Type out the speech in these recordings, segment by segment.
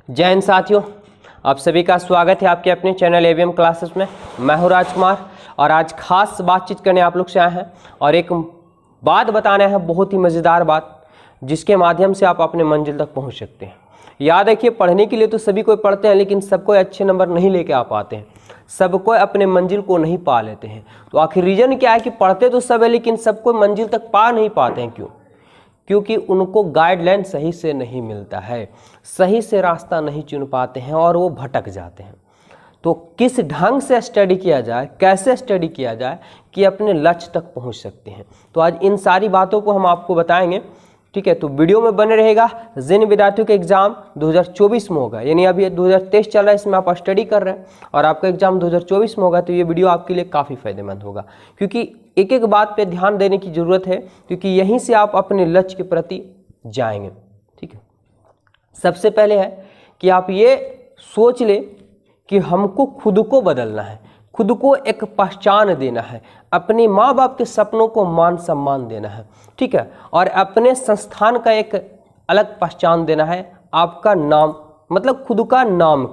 जय हिंद साथियों, आप सभी का स्वागत है आपके अपने चैनल एवीएम क्लासेस में। मैं हूं राजकुमार और आज खास बातचीत करने आप लोग से आए हैं और एक बात बताना है, बहुत ही मज़ेदार बात, जिसके माध्यम से आप अपने मंजिल तक पहुंच सकते हैं। याद रखिए, पढ़ने के लिए तो सभी कोई पढ़ते हैं, लेकिन सब कोई अच्छे नंबर नहीं लेके आ पाते हैं, सब कोई अपने मंजिल को नहीं पा लेते हैं। तो आखिर रीज़न क्या है कि पढ़ते तो सब है लेकिन सब कोई मंजिल तक पा नहीं पाते हैं। क्यों? क्योंकि उनको गाइडलाइन सही से नहीं मिलता है, सही से रास्ता नहीं चुन पाते हैं और वो भटक जाते हैं। तो किस ढंग से स्टडी किया जाए, कैसे स्टडी किया जाए कि अपने लक्ष्य तक पहुंच सकते हैं, तो आज इन सारी बातों को हम आपको बताएंगे। ठीक है, तो वीडियो में बने रहेगा। जिन विद्यार्थियों के एग्जाम 2024 में होगा, यानी अभी 2023 चल रहा है, इसमें आप स्टडी कर रहे हैं और आपका एग्जाम 2024 में होगा, तो ये वीडियो आपके लिए काफ़ी फायदेमंद होगा, क्योंकि एक एक बात पे ध्यान देने की ज़रूरत है, क्योंकि यहीं से आप अपने लक्ष्य के प्रति जाएंगे। ठीक है, सबसे पहले है कि आप ये सोच ले कि हमको खुद को बदलना है, खुद को एक पहचान देना है, अपने माँ बाप के सपनों को मान सम्मान देना है। ठीक है, और अपने संस्थान का एक अलग पहचान देना है, आपका नाम मतलब खुद का नाम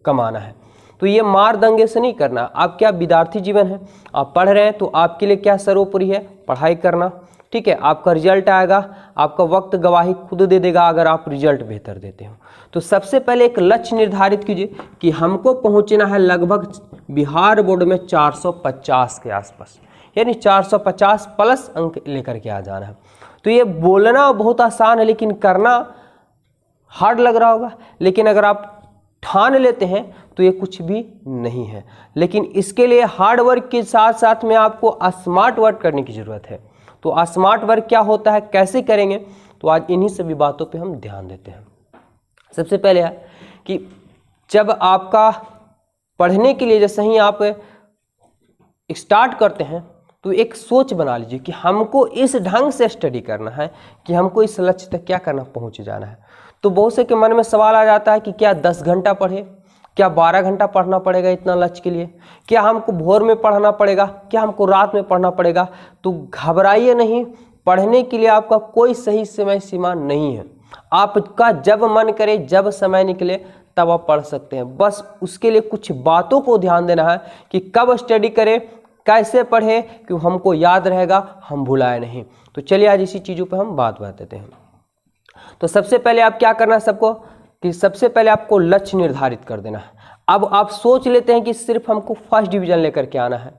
कमाना है। तो ये मार दंगे से नहीं करना। आप क्या विद्यार्थी जीवन है, आप पढ़ रहे हैं, तो आपके लिए क्या सर्वोपरि है? पढ़ाई करना। ठीक है, आपका रिजल्ट आएगा, आपका वक्त गवाही खुद दे देगा अगर आप रिजल्ट बेहतर देते हो। तो सबसे पहले एक लक्ष्य निर्धारित कीजिए कि हमको पहुंचना है लगभग बिहार बोर्ड में 450 के आसपास, यानी 450 प्लस अंक लेकर के आ जाना है। तो ये बोलना बहुत आसान है लेकिन करना हार्ड लग रहा होगा, लेकिन अगर आप ठान लेते हैं तो ये कुछ भी नहीं है। लेकिन इसके लिए हार्ड वर्क के साथ साथ में आपको स्मार्ट वर्क करने की ज़रूरत है। तो स्मार्ट वर्क क्या होता है, कैसे करेंगे, तो आज इन्हीं सभी बातों पे हम ध्यान देते हैं। सबसे पहले है कि जब आपका पढ़ने के लिए जैसे ही आप स्टार्ट करते हैं तो एक सोच बना लीजिए कि हमको इस ढंग से स्टडी करना है कि हमको इस लक्ष्य तक क्या करना, पहुंच जाना है। तो बहुत से के मन में सवाल आ जाता है कि क्या 10 घंटा पढ़े, क्या 12 घंटा पढ़ना पड़ेगा इतना लक्ष्य के लिए, क्या हमको भोर में पढ़ना पड़ेगा, क्या हमको रात में पढ़ना पड़ेगा। तो घबराइए नहीं, पढ़ने के लिए आपका कोई सही समय सीमा नहीं है। आपका जब मन करे, जब समय निकले, तब आप पढ़ सकते हैं। बस उसके लिए कुछ बातों को ध्यान देना है कि कब स्टडी करें, कैसे पढ़े कि हमको याद रहेगा, हम भुलाए नहीं। तो चलिए आज इसी चीज़ों पर हम बात देते हैं। तो सबसे पहले आप क्या करना है सबको, कि सबसे पहले आपको लक्ष्य निर्धारित कर देना है। अब आप सोच लेते हैं कि सिर्फ हमको फर्स्ट डिवीज़न लेकर के आना है,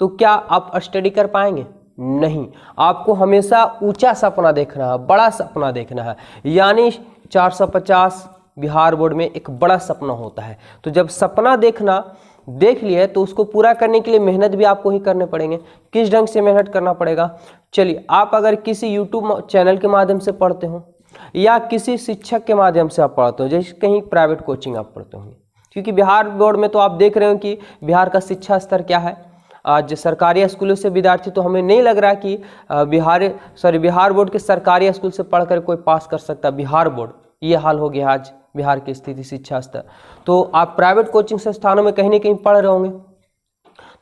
तो क्या आप स्टडी कर पाएंगे? नहीं, आपको हमेशा ऊंचा सपना देखना है, बड़ा सपना देखना है। यानी 450 बिहार बोर्ड में एक बड़ा सपना होता है। तो जब सपना देख लिए तो उसको पूरा करने के लिए मेहनत भी आपको ही करने पड़ेंगे। किस ढंग से मेहनत करना पड़ेगा? चलिए, आप अगर किसी यूट्यूब चैनल के माध्यम से पढ़ते हो या किसी शिक्षक के माध्यम से आप पढ़ते हो, जैसे कहीं प्राइवेट कोचिंग आप पढ़ते होंगे, क्योंकि बिहार बोर्ड में तो आप देख रहे हो कि बिहार का शिक्षा स्तर क्या है। आज सरकारी स्कूलों से विद्यार्थी, तो हमें नहीं लग रहा कि बिहार बोर्ड के सरकारी स्कूल से पढ़कर कोई पास कर सकता। बिहार बोर्ड, ये हाल हो गया आज बिहार की स्थिति, शिक्षा स्तर। तो आप प्राइवेट कोचिंग संस्थानों में कहीं ना कहीं पढ़ रहे होंगे,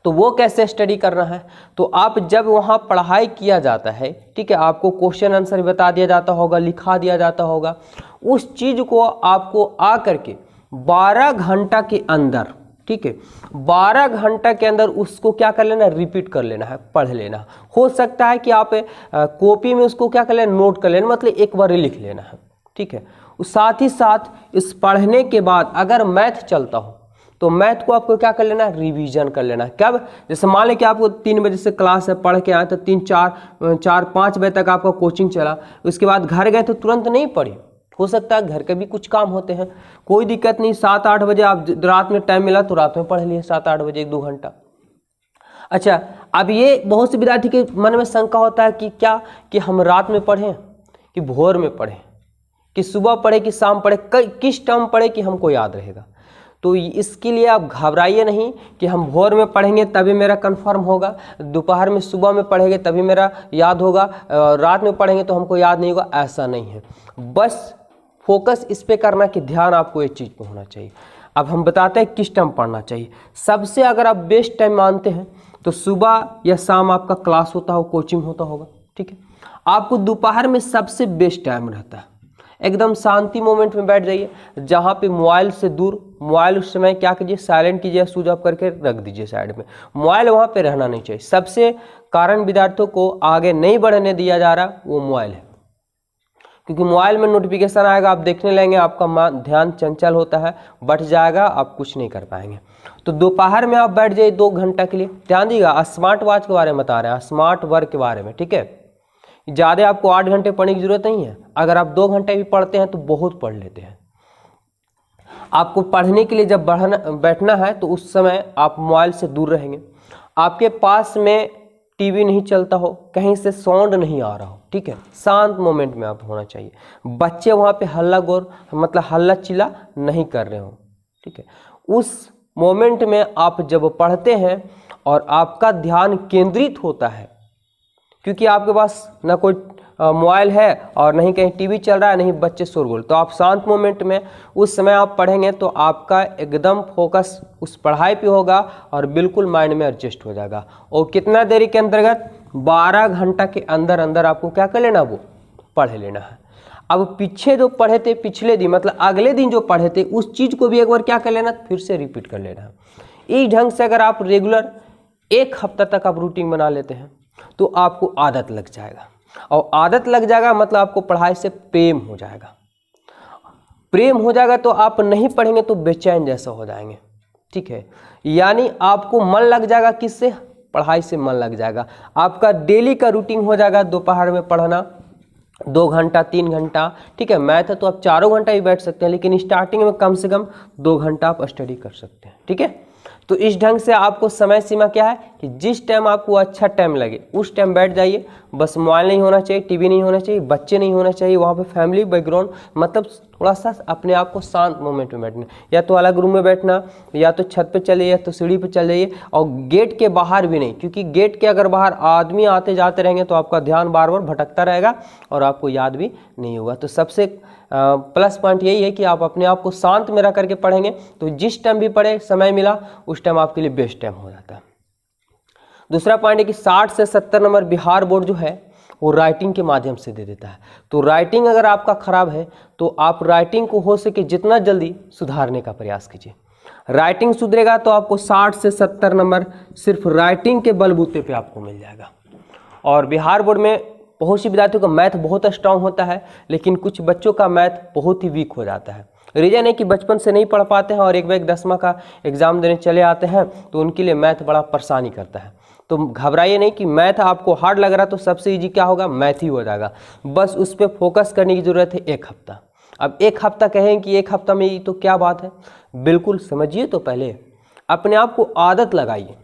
तो वो कैसे स्टडी करना है? तो आप जब वहाँ पढ़ाई किया जाता है, ठीक है, आपको क्वेश्चन आंसर बता दिया जाता होगा, लिखा दिया जाता होगा, उस चीज़ को आपको आ करके 12 घंटा के अंदर, ठीक है, 12 घंटा के अंदर उसको क्या कर लेना, रिपीट कर लेना है, पढ़ लेना। हो सकता है कि आप कॉपी में उसको क्या कर लेना, नोट कर लेना, मतलब एक बार लिख लेना है। ठीक है, साथ ही साथ इस पढ़ने के बाद अगर मैथ चलता हो तो मैथ को आपको क्या कर लेना, रिवीजन कर लेना। कब? जैसे मान लें कि आपको 3 बजे से क्लास है, पढ़ के आए तो 3-4-5 बजे तक आपका कोचिंग चला, उसके बाद घर गए तो तुरंत नहीं पढ़े, हो सकता है घर के भी कुछ काम होते हैं, कोई दिक्कत नहीं, 7-8 बजे आप रात में टाइम मिला तो रात में पढ़ लिए 7-8 बजे 1-2 घंटा। अच्छा, अब ये बहुत से विद्यार्थी के मन में शंका होता है कि क्या, कि हम रात में पढ़ें कि भोर में पढ़ें, कि सुबह पढ़े कि शाम पढ़े, किस टाइम पढ़े कि हमको याद रहेगा। तो इसके लिए आप घबराइए नहीं कि हम भोर में पढ़ेंगे तभी मेरा कंफर्म होगा, दोपहर में सुबह में पढ़ेंगे तभी मेरा याद होगा, रात में पढ़ेंगे तो हमको याद नहीं होगा, ऐसा नहीं है। बस फोकस इस पे करना कि ध्यान आपको एक चीज़ पे होना चाहिए। अब हम बताते हैं किस टाइम पढ़ना चाहिए। सबसे अगर आप बेस्ट टाइम मानते हैं तो सुबह या शाम आपका क्लास होता हो, कोचिंग होता होगा, ठीक है। आपको दोपहर में सबसे बेस्ट टाइम रहता है, एकदम शांति मोमेंट में बैठ जाइए, जहाँ पे मोबाइल से दूर, मोबाइल उस समय क्या कीजिए, साइलेंट कीजिए, स्विच ऑफ करके रख दीजिए साइड में। मोबाइल वहाँ पे रहना नहीं चाहिए। सबसे कारण विद्यार्थियों को आगे नहीं बढ़ने दिया जा रहा वो मोबाइल है, क्योंकि मोबाइल में नोटिफिकेशन आएगा, आप देखने लगेंगे, आपका ध्यान चंचल होता है, बढ़ जाएगा, आप कुछ नहीं कर पाएंगे। तो दोपहर में आप बैठ जाइए 2 घंटा के लिए। ध्यान दीजिएगा, स्मार्ट वॉच के बारे में बता रहे हैं, स्मार्ट वर्क के बारे में, ठीक है। ज़्यादा आपको 8 घंटे पढ़ने की जरूरत नहीं है। अगर आप 2 घंटे भी पढ़ते हैं तो बहुत पढ़ लेते हैं। आपको पढ़ने के लिए जब बैठना है तो उस समय आप मोबाइल से दूर रहेंगे। आपके पास में टीवी नहीं चलता हो, कहीं से साउंड नहीं आ रहा हो, ठीक है, शांत मोमेंट में आप होना चाहिए। बच्चे वहाँ पे हल्ला गोर मतलब हल्ला चिल्ला नहीं कर रहे हो, ठीक है। उस मोमेंट में आप जब पढ़ते हैं और आपका ध्यान केंद्रित होता है, क्योंकि आपके पास ना कोई मोबाइल है और नहीं कहीं टीवी चल रहा है, नहीं बच्चे शोरगुल, तो आप शांत मोमेंट में उस समय आप पढ़ेंगे तो आपका एकदम फोकस उस पढ़ाई पे होगा और बिल्कुल माइंड में एडजस्ट हो जाएगा। और कितना देरी के अंतर्गत 12 घंटा के अंदर अंदर आपको क्या कर लेना, वो पढ़ लेना है। अब पीछे जो पढ़े थे पिछले दिन मतलब अगले दिन जो पढ़े थे उस चीज़ को भी एक बार क्या कर लेना, फिर से रिपीट कर लेना है। इस ढंग से अगर आप रेगुलर 1 हफ्ता तक आप रूटीन बना लेते हैं तो आपको आदत लग जाएगा, और आदत लग जाएगा मतलब आपको पढ़ाई से प्रेम हो जाएगा। प्रेम हो जाएगा तो आप नहीं पढ़ेंगे तो बेचैन जैसा हो जाएंगे, ठीक है। यानी आपको मन लग जाएगा, किससे, पढ़ाई से मन लग जाएगा। आपका डेली का रूटीन हो जाएगा दोपहर में पढ़ना 2 घंटा 3 घंटा, ठीक है। मैथ है तो आप 4 घंटा ही बैठ सकते हैं, लेकिन स्टार्टिंग में कम से कम 2 घंटा आप स्टडी कर सकते हैं, ठीक है। तो इस ढंग से आपको समय सीमा क्या है कि जिस टाइम आपको अच्छा टाइम लगे उस टाइम बैठ जाइए। बस मोबाइल नहीं होना चाहिए, टीवी नहीं होना चाहिए, बच्चे नहीं होना चाहिए, वहाँ पे फैमिली बैकग्राउंड, मतलब थोड़ा सा अपने आप को शांत मोमेंट में बैठना, या तो अलग रूम में बैठना, या तो छत पे चले, या तो सीढ़ी पे चल जाइए, और गेट के बाहर भी नहीं, क्योंकि गेट के अगर बाहर आदमी आते जाते रहेंगे तो आपका ध्यान बार बार भटकता रहेगा और आपको याद भी नहीं होगा। तो सबसे प्लस पॉइंट यही है कि आप अपने आप को शांत में रख करके पढ़ेंगे तो जिस टाइम भी पढ़े समय मिला उस टाइम आपके लिए बेस्ट टाइम हो जाता है। दूसरा पॉइंट है कि 60 से 70 नंबर बिहार बोर्ड जो है वो राइटिंग के माध्यम से दे देता है। तो राइटिंग अगर आपका खराब है तो आप राइटिंग को हो सके जितना जल्दी सुधारने का प्रयास कीजिए। राइटिंग सुधरेगा तो आपको 60 से 70 नंबर सिर्फ राइटिंग के बलबूते पे आपको मिल जाएगा। और बिहार बोर्ड में बहुत सी विद्यार्थियों का मैथ बहुत स्ट्रांग होता है, लेकिन कुछ बच्चों का मैथ बहुत ही वीक हो जाता है। रीजन है कि बचपन से नहीं पढ़ पाते हैं और एक बार 10वां का एग्जाम देने चले आते हैं तो उनके लिए मैथ बड़ा परेशानी करता है। तो घबराइए नहीं कि मैथ आपको हार्ड लग रहा तो सबसे इजी क्या होगा, मैथ ही हो जाएगा। बस उस पर फोकस करने की ज़रूरत है 1 हफ्ता। अब 1 हफ्ता कहें कि 1 हफ्ता में ही तो क्या बात है, बिल्कुल समझिए। तो पहले अपने आप को आदत लगाइए।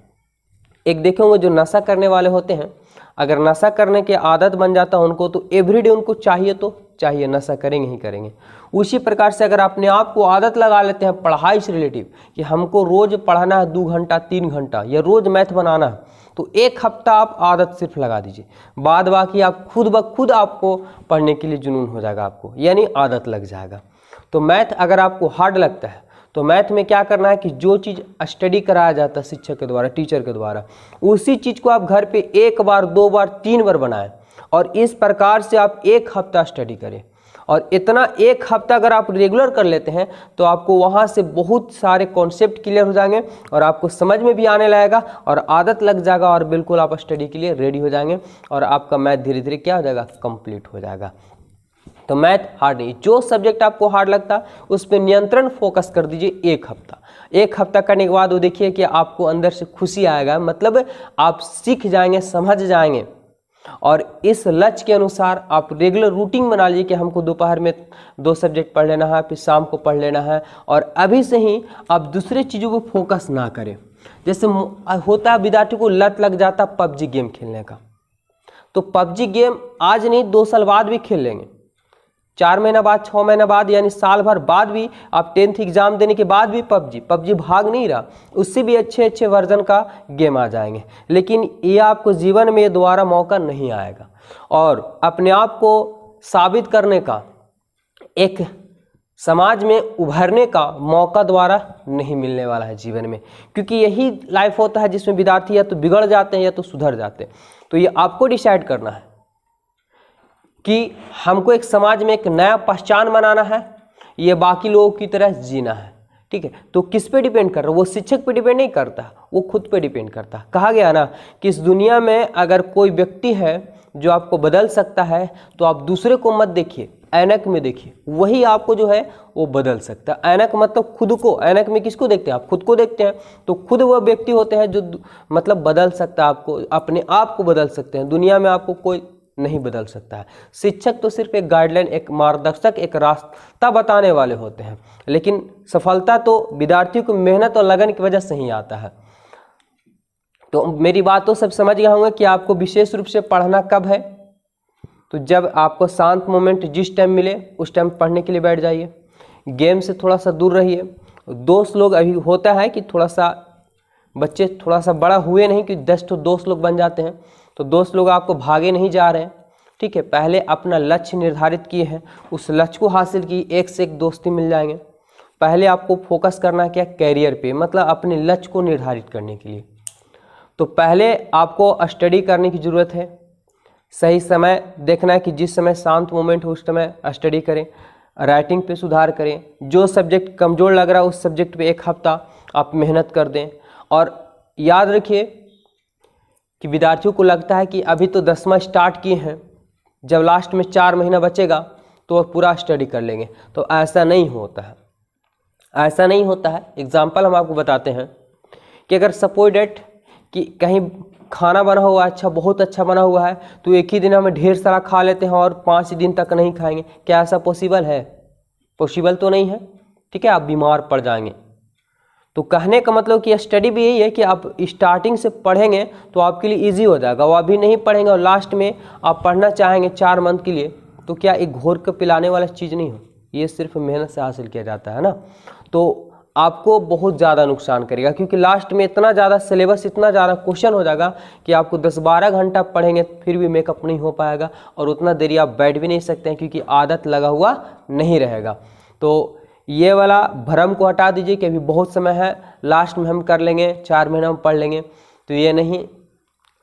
एक देखेंगे जो नशा करने वाले होते हैं, अगर नशा करने की आदत बन जाता है उनको तो एवरीडे उनको चाहिए तो चाहिए, नशा करेंगे ही करेंगे। उसी प्रकार से अगर अपने आप को आदत लगा लेते हैं पढ़ाई से रिलेटिव कि हमको रोज़ पढ़ना है 2 घंटा 3 घंटा या रोज़ मैथ बनाना है, तो 1 हफ्ता आप आदत सिर्फ लगा दीजिए। बाद बाकी आप खुद ब खुद आपको पढ़ने के लिए जुनून हो जाएगा आपको, यानी आदत लग जाएगा। तो मैथ अगर आपको हार्ड लगता है तो मैथ में क्या करना है कि जो चीज़ स्टडी कराया जाता है शिक्षक के द्वारा, टीचर के द्वारा, उसी चीज़ को आप घर पे 1 बार 2 बार 3 बार बनाएं और इस प्रकार से आप 1 हफ्ता स्टडी करें। और इतना 1 हफ्ता अगर आप रेगुलर कर लेते हैं तो आपको वहाँ से बहुत सारे कॉन्सेप्ट क्लियर हो जाएंगे और आपको समझ में भी आने लगेगा और आदत लग जाएगा और बिल्कुल आप स्टडी के लिए रेडी हो जाएंगे और आपका मैथ धीरे धीरे क्या हो जाएगा, कंप्लीट हो जाएगा। तो मैथ हार्ड नहीं, जो सब्जेक्ट आपको हार्ड लगता उस पर नियंत्रण फोकस कर दीजिए 1 हफ्ता। 1 हफ्ता करने के बाद वो देखिए कि आपको अंदर से खुशी आएगा, मतलब आप सीख जाएंगे, समझ जाएंगे। और इस लक्ष्य के अनुसार आप रेगुलर रूटीन बना लीजिए कि हमको दोपहर में 2 सब्जेक्ट पढ़ लेना है, फिर शाम को पढ़ लेना है। और अभी से ही आप दूसरे चीज़ों को फोकस ना करें। जैसे होता है विद्यार्थी को लत लग जाता पबजी गेम खेलने का, तो पबजी गेम आज नहीं 2 साल बाद भी खेल लेंगे, 4 महीना बाद 6 महीना बाद यानी साल भर बाद भी आप 10th एग्जाम देने के बाद भी पबजी भाग नहीं रहा, उससे भी अच्छे वर्जन का गेम आ जाएंगे। लेकिन ये आपको जीवन में दोबारा मौका नहीं आएगा और अपने आप को साबित करने का, एक समाज में उभरने का मौका दोबारा नहीं मिलने वाला है जीवन में, क्योंकि यही लाइफ होता है जिसमें विद्यार्थी या तो बिगड़ जाते हैं या तो सुधर जाते हैं। तो ये आपको डिसाइड करना है। कि हमको एक समाज में एक नया पहचान बनाना है, ये बाकी लोगों की तरह जीना है। ठीक है, तो किस पे डिपेंड कर रहा है? वो शिक्षक पे डिपेंड नहीं करता, वो खुद पे डिपेंड करता। कहा गया ना कि इस दुनिया में अगर कोई व्यक्ति है जो आपको बदल सकता है, तो आप दूसरे को मत देखिए, ऐनक में देखिए, वही आपको जो है वो बदल सकता है। ऐनक मतलब खुद को, ऐनक में किसको देखते हैं? आप खुद को देखते हैं। तो खुद वह व्यक्ति होते हैं जो मतलब बदल सकता है आपको, अपने आप को बदल सकते हैं। दुनिया में आपको कोई नहीं बदल सकता है। शिक्षक तो सिर्फ एक गाइडलाइन, एक मार्गदर्शक, एक रास्ता बताने वाले होते हैं, लेकिन सफलता तो विद्यार्थियों की मेहनत और लगन की वजह से ही आता है। तो मेरी बात तो सब समझ गए होंगे कि आपको विशेष रूप से पढ़ना कब है। तो जब आपको शांत मोमेंट जिस टाइम मिले उस टाइम पढ़ने के लिए बैठ जाइए। गेम से थोड़ा सा दूर रहिए। दोस्त लोग, अभी होता है कि थोड़ा सा बच्चे थोड़ा सा बड़ा हुए नहीं कि 10 तो दोस्त लोग बन जाते हैं, तो दोस्त लोग आपको भागे नहीं जा रहे हैं। ठीक है, पहले अपना लक्ष्य निर्धारित किए हैं, उस लक्ष्य को हासिल की, एक से एक दोस्ती मिल जाएंगे। पहले आपको फोकस करना है क्या? कैरियर पे, मतलब अपने लक्ष्य को निर्धारित करने के लिए। तो पहले आपको स्टडी करने की ज़रूरत है। सही समय देखना है कि जिस समय शांत मोमेंट हो उस समय स्टडी करें। राइटिंग पे सुधार करें। जो सब्जेक्ट कमज़ोर लग रहा है उस सब्जेक्ट पे 1 हफ्ता आप मेहनत कर दें। और याद रखिए कि विद्यार्थियों को लगता है कि अभी तो 10वां स्टार्ट किए हैं, जब लास्ट में 4 महीना बचेगा तो वह पूरा स्टडी कर लेंगे। तो ऐसा नहीं होता है, ऐसा नहीं होता है। एग्जाम्पल हम आपको बताते हैं कि अगर सपोज डेट कि कहीं खाना बना हुआ है, अच्छा, बहुत अच्छा बना हुआ है, तो एक ही दिन हमें ढेर सारा खा लेते हैं और 5 दिन तक नहीं खाएंगे। क्या ऐसा पॉसिबल है? पॉसिबल तो नहीं है। ठीक है, आप बीमार पड़ जाएंगे। तो कहने का मतलब कि स्टडी भी यही है कि आप स्टार्टिंग से पढ़ेंगे तो आपके लिए इजी हो जाएगा। वो अभी नहीं पढ़ेंगे और लास्ट में आप पढ़ना चाहेंगे 4 मंथ के लिए, तो क्या एक घोर के पिलाने वाला चीज़ नहीं हो, ये सिर्फ मेहनत से हासिल किया जाता है ना। तो आपको बहुत ज़्यादा नुकसान करेगा, क्योंकि लास्ट में इतना ज़्यादा सिलेबस, इतना ज़्यादा क्वेश्चन हो जाएगा कि आपको 10-12 घंटा पढ़ेंगे फिर भी मेकअप नहीं हो पाएगा, और उतना देरी आप बैठ भी नहीं सकते हैं क्योंकि आदत लगा हुआ नहीं रहेगा। तो ये वाला भ्रम को हटा दीजिए कि अभी बहुत समय है, लास्ट में हम कर लेंगे, 4 महीना में पढ़ लेंगे। तो ये नहीं,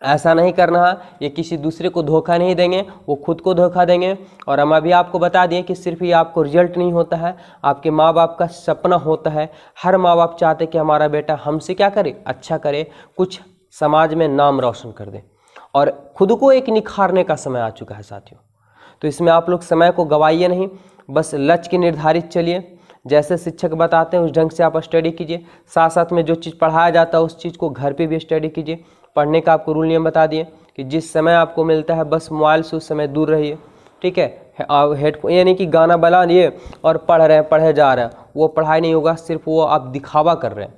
ऐसा नहीं करना है। ये किसी दूसरे को धोखा नहीं देंगे, वो खुद को धोखा देंगे। और हम अभी आपको बता दिए कि सिर्फ ये आपको रिजल्ट नहीं होता है, आपके माँ बाप का सपना होता है। हर माँ बाप चाहते कि हमारा बेटा हमसे क्या करे? अच्छा करे, कुछ समाज में नाम रोशन कर दे, और खुद को एक निखारने का समय आ चुका है साथियों। तो इसमें आप लोग समय को गवाइए नहीं, बस लक्ष्य के निर्धारित चलिए। जैसे शिक्षक बताते हैं उस ढंग से आप स्टडी कीजिए। साथ साथ में जो चीज़ पढ़ाया जाता है उस चीज़ को घर पे भी स्टडी कीजिए। पढ़ने का आपको रूल नियम बता दिए कि जिस समय आपको मिलता है बस मोबाइल से उस समय दूर रहिए। ठीक है, हेडफोन यानी कि गाना बजा लिए और पढ़ रहे हैं, पढ़े जा रहे हैं, वो पढ़ाई नहीं होगा, सिर्फ वो आप दिखावा कर रहे हैं।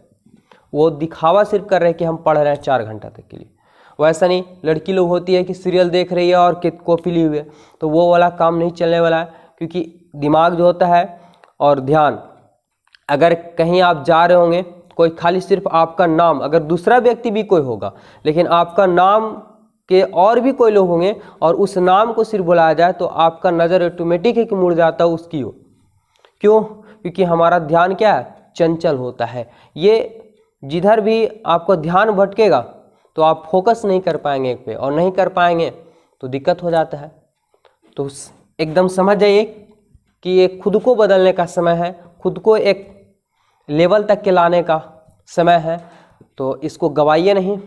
वो दिखावा सिर्फ कर रहे हैं कि हम पढ़ रहे हैं 4 घंटा तक के लिए। वैसा नहीं, लड़की लोग होती है कि सीरियल देख रही है और कॉपी ली हुई है, तो वो वाला काम नहीं चलने वाला है। क्योंकि दिमाग जो होता है और ध्यान, अगर कहीं आप जा रहे होंगे, कोई खाली सिर्फ आपका नाम, अगर दूसरा व्यक्ति भी कोई होगा लेकिन आपका नाम के और भी कोई लोग होंगे और उस नाम को सिर्फ बुलाया जाए, तो आपका नज़र ऑटोमेटिक है कि मुड़ जाता है उसकी ओर। क्यों? क्योंकि हमारा ध्यान क्या है? चंचल होता है। ये जिधर भी आपको ध्यान भटकेगा तो आप फोकस नहीं कर पाएंगे एक पे, और नहीं कर पाएंगे तो दिक्कत हो जाता है। तो एकदम समझ जाइए कि ये खुद को बदलने का समय है, खुद को एक लेवल तक के लाने का समय है। तो इसको गवाइए नहीं,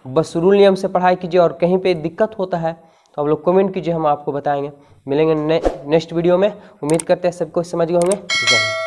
बस रूल नियम से पढ़ाई कीजिए। और कहीं पे दिक्कत होता है तो आप लोग कमेंट कीजिए, हम आपको बताएंगे। मिलेंगे नेक्स्ट वीडियो में। उम्मीद करते हैं सब कुछ समझ गए होंगे।